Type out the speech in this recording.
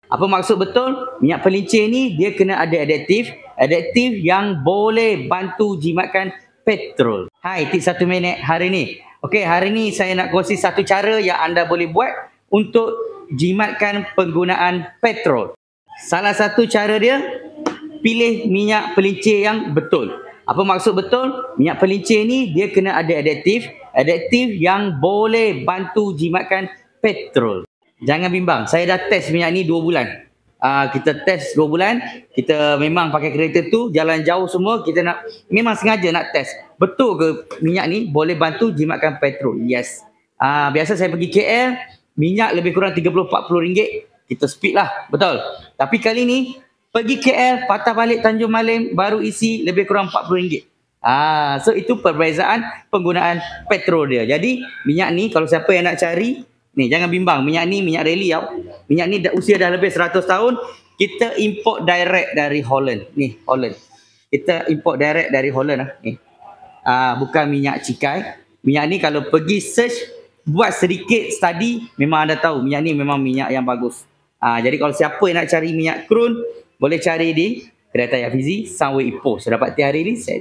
Apa maksud betul? Minyak pelincir ni dia kena ada additif yang boleh bantu jimatkan petrol. Hai, tip 1 minit hari ni. Okey, hari ni saya nak kongsi satu cara yang anda boleh buat untuk jimatkan penggunaan petrol. Salah satu cara dia, pilih minyak pelincir yang betul. Apa maksud betul? Minyak pelincir ni dia kena ada additif yang boleh bantu jimatkan petrol. Jangan bimbang, saya dah test minyak ni 2 bulan. Kita test 2 bulan, kita memang pakai kereta tu, jalan jauh semua, kita nak memang sengaja nak test. Betul ke minyak ni boleh bantu jimatkan petrol? Yes. Biasa saya pergi KL, minyak lebih kurang 30-40 ringgit, kita speed lah, betul. Tapi kali ni, pergi KL, patah balik Tanjung Malim, baru isi lebih kurang 40 ringgit. So itu perbezaan penggunaan petrol dia. Jadi minyak ni kalau siapa yang nak cari, ni jangan bimbang, minyak ni minyak reli tau. Minyak ni usia dah lebih 100 tahun. Kita import direct dari Holland. Ni Holland. Kita import direct dari Holland lah. Ni. Bukan minyak cikai. Minyak ni kalau pergi search, buat sedikit study, memang anda tahu minyak ni memang minyak yang bagus. Jadi kalau siapa yang nak cari minyak crude, boleh cari di Kedai Hafizi, Sunway Ipoh. So dapat tiap hari ni, saya